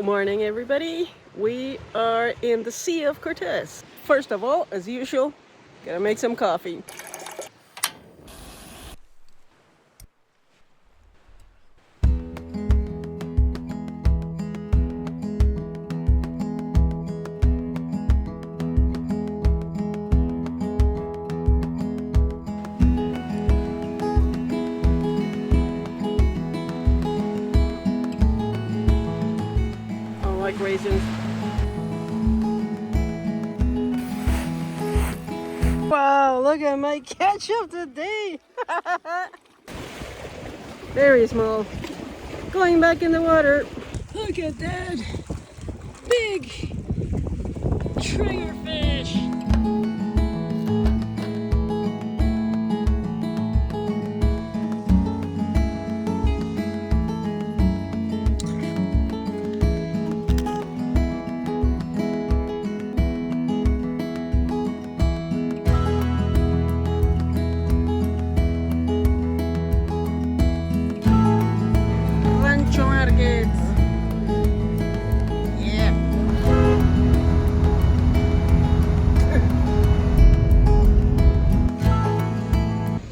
Good morning, everybody. We are in the Sea of Cortez. First of all, as usual, gotta make some coffee. Raisins. Wow, look at my catch of the day. Very small. Going back in the water. Look at that big triggerfish.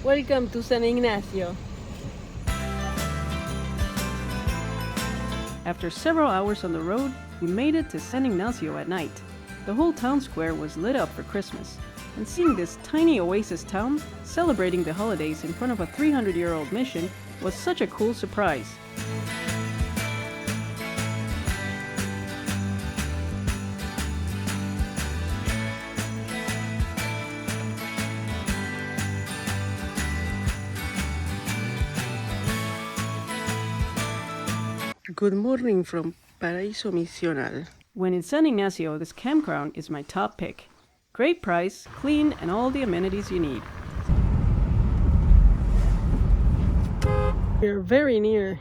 Welcome to San Ignacio. After several hours on the road, we made it to San Ignacio at night. The whole town square was lit up for Christmas, and seeing this tiny oasis town celebrating the holidays in front of a 300-year-old mission was such a cool surprise. Good morning from Paraíso Misional. When in San Ignacio, this campground is my top pick. Great price, clean, and all the amenities you need. We're very near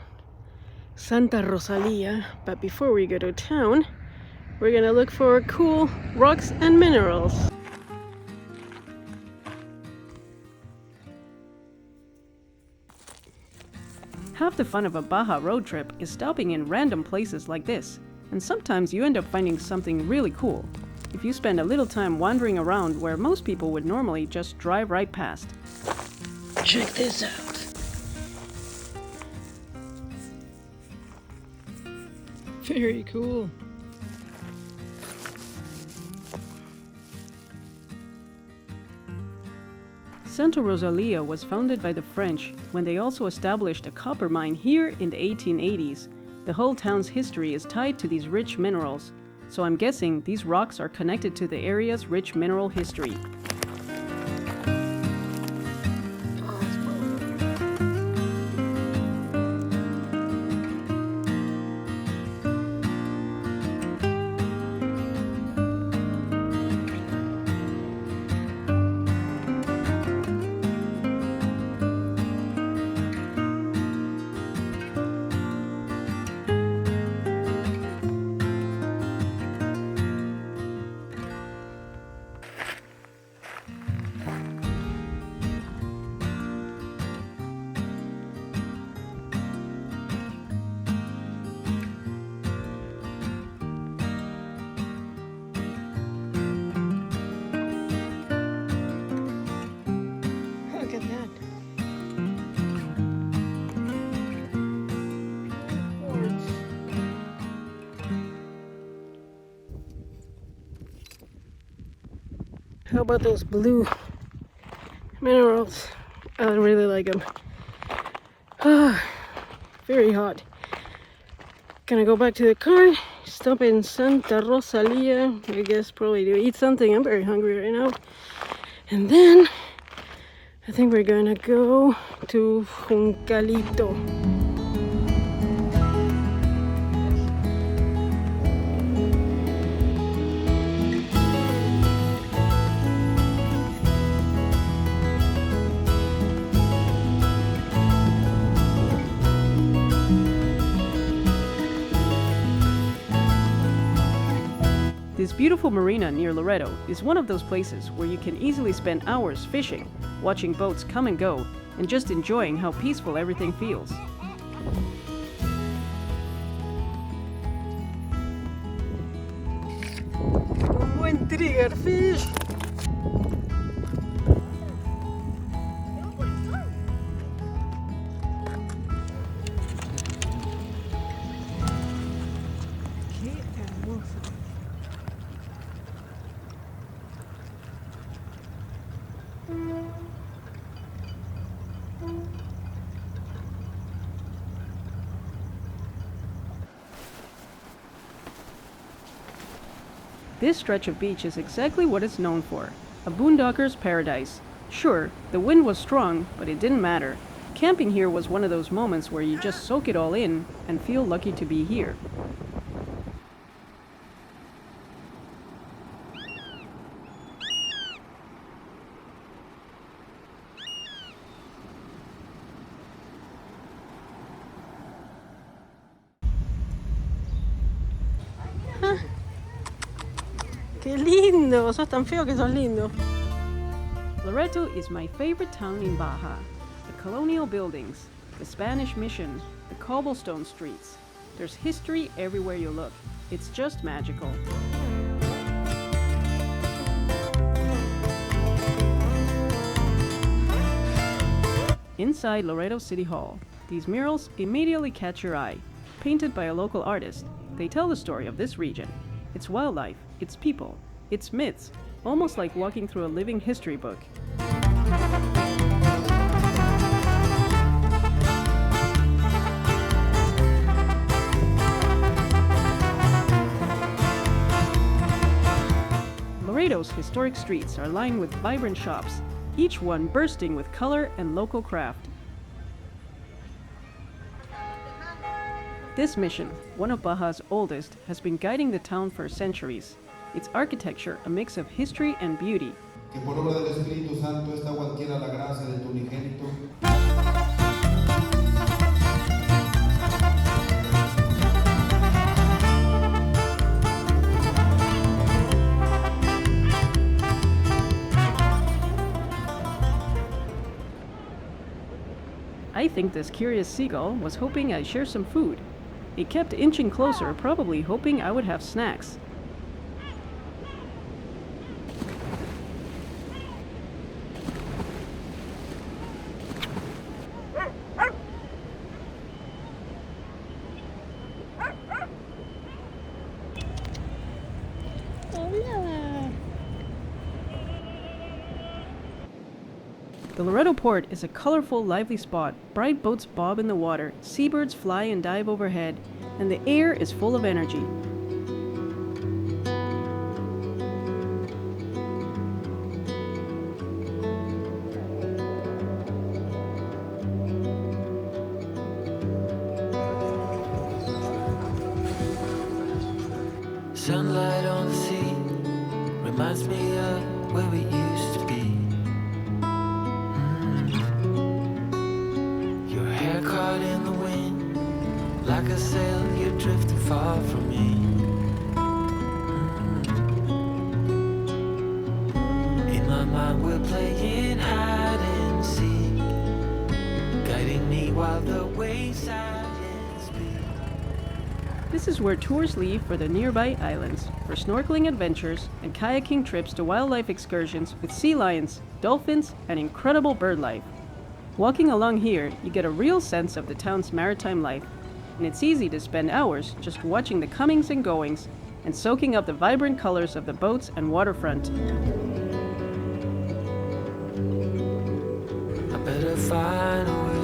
Santa Rosalia, but before we go to town, we're gonna look for cool rocks and minerals. Half the fun of a Baja road trip is stopping in random places like this, and sometimes you end up finding something really cool if you spend a little time wandering around where most people would normally just drive right past. Check this out. Very cool. Santa Rosalia was founded by the French when they also established a copper mine here in the 1880s. The whole town's history is tied to these rich minerals, so I'm guessing these rocks are connected to the area's rich mineral history. How about those blue minerals? I really like them. Very hot. Gonna go back to the car, stop in Santa Rosalia, I guess probably to eat something. I'm very hungry right now. And then I think we're gonna go to Juncalito. This beautiful marina near Loreto is one of those places where you can easily spend hours fishing, watching boats come and go, and just enjoying how peaceful everything feels. buen triggerfish. Qué hermoso. This stretch of beach is exactly what it's known for, a boondocker's paradise. Sure, the wind was strong, but it didn't matter. Camping here was one of those moments where you just soak it all in and feel lucky to be here. ¡Qué lindo! Sos tan feo que sos lindo. Loreto is my favorite town in Baja. The colonial buildings, the Spanish mission, the cobblestone streets. There's history everywhere you look. It's just magical. Inside Loreto City Hall, these murals immediately catch your eye. Painted by a local artist, they tell the story of this region. Its wildlife, its people, its myths, almost like walking through a living history book. Loreto's historic streets are lined with vibrant shops, each one bursting with color and local craft. This mission, one of Baja's oldest, has been guiding the town for centuries. Its architecture a mix of history and beauty. Que por obra del Espíritu Santo esta cualquiera la gracia de tu unigénito. I think this curious seagull was hoping I'd share some food. It kept inching closer, probably hoping I would have snacks. The Loreto port is a colorful, lively spot. Bright boats bob in the water, seabirds fly and dive overhead, and the air is full of energy. Sunlight on the sea reminds me of where we used to be. Your hair caught in the wind, like a sail, you're drifting far from me. In my mind we're playing hide and seek, guiding me while the waves speak. This is where tours leave for the nearby islands, for snorkeling adventures and kayaking trips to wildlife excursions with sea lions, dolphins, and incredible bird life. Walking along here, you get a real sense of the town's maritime life, and it's easy to spend hours just watching the comings and goings and soaking up the vibrant colors of the boats and waterfront. I better find a way.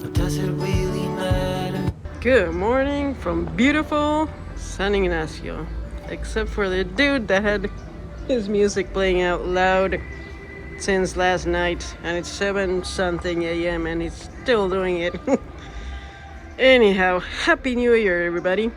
Or does it really matter? Good morning from beautiful San Ignacio. Except for the dude that had his music playing out loud since last night, and it's 7-something a.m. and he's still doing it. Anyhow, Happy New Year, everybody.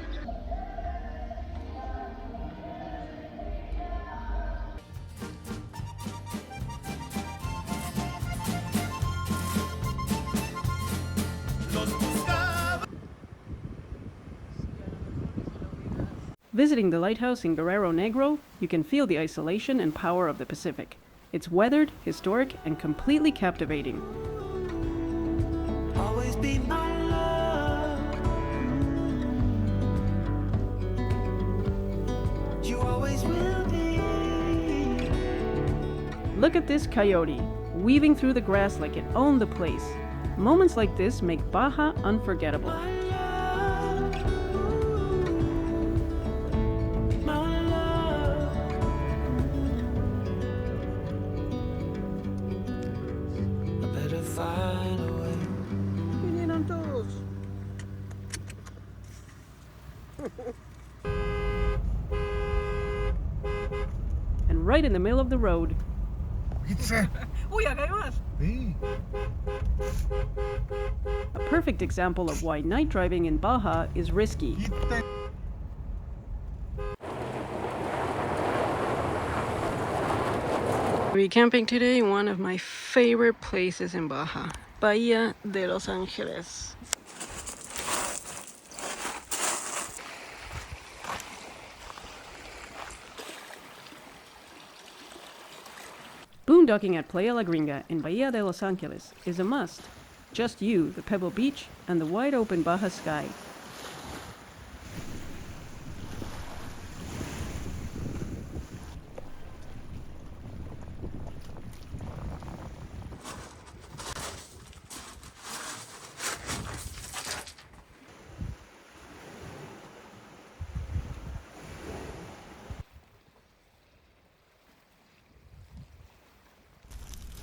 Visiting the lighthouse in Guerrero Negro, you can feel the isolation and power of the Pacific. It's weathered, historic, and completely captivating. Always be my love. Look at this coyote, weaving through the grass like it owned the place. Moments like this make Baja unforgettable. Vinieron todos. And right in the middle of the road. Uy, acá hay más. A perfect example of why night driving in Baja is risky. We're camping today in one of my favorite places in Baja, Bahía de Los Ángeles. Boondocking at Playa La Gringa in Bahía de Los Ángeles is a must. Just you, the Pebble Beach, and the wide open Baja sky.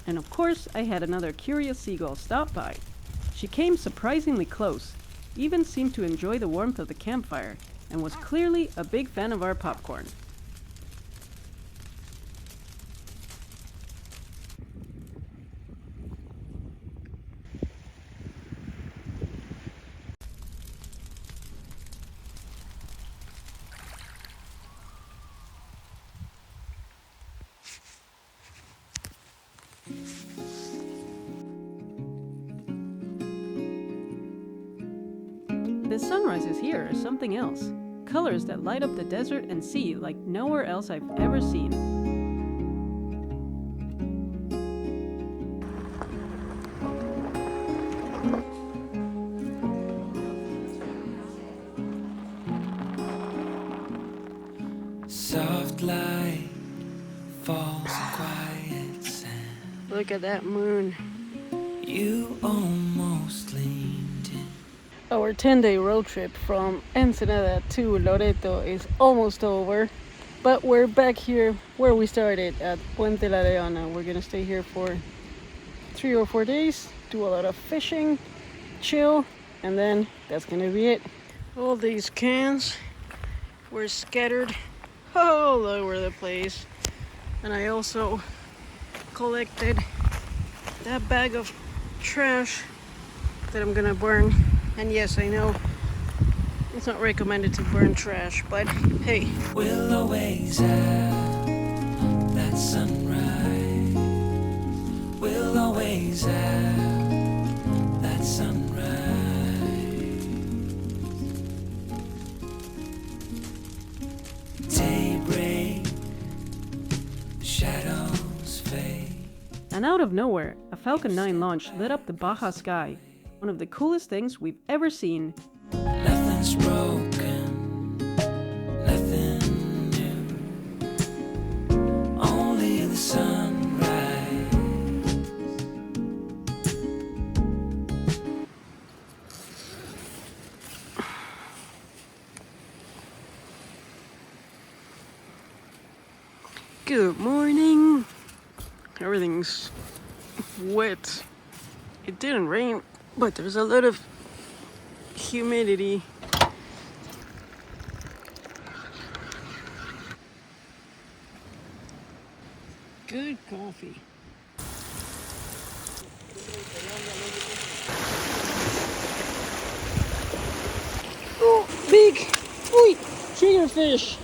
And of course, I had another curious seagull stop by. She came surprisingly close, even seemed to enjoy the warmth of the campfire, and was clearly a big fan of our popcorn. The sunrises here are something else. Colors that light up the desert and sea like nowhere else I've ever seen. Soft light falls in quiet sand. Look at that moon. You almost leaned in. Our 10-day road trip from Ensenada to Loreto is almost over, but we're back here where we started at Puenta La Leona. We're gonna stay here for 3 or 4 days, do a lot of fishing, chill, and then that's gonna be it. All these cans were scattered all over the place, and I also collected that bag of trash that I'm gonna burn. And yes, I know it's not recommended to burn trash, but hey. We'll always have that sunrise. We'll always have that sunrise. Daybreak, shadows fade. And out of nowhere, a Falcon 9 launch lit up the Baja sky. One of the coolest things we've ever seen. Nothing's broken, nothing new. Only the sunrise. Good morning. Everything's wet. It didn't rain, but there's a lot of humidity. Good coffee. Oh, big! Uy, triggerfish!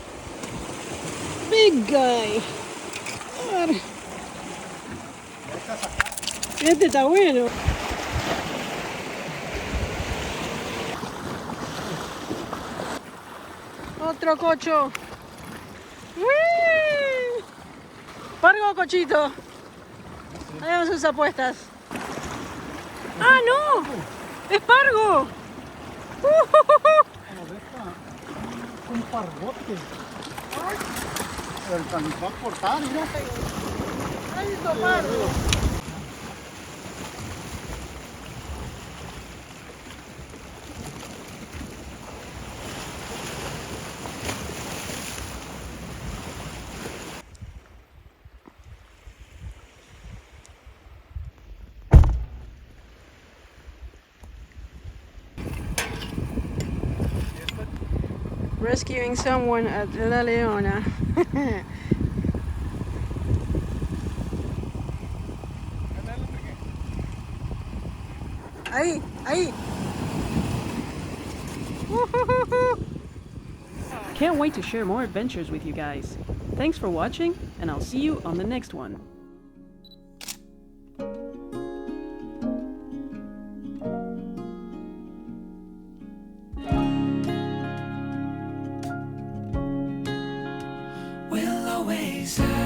Big guy! God. Este está bueno. Otro cocho. ¡Uy! Pargo cochito. Hagamos sus apuestas. ¡Ah, no! ¡Es pargo! Un pargote. El canizón cortar, mira. Rescuing someone at La Leona. Ahí, ahí. Can't wait to share more adventures with you guys. Thanks for watching, and I'll see you on the next one. We'll always have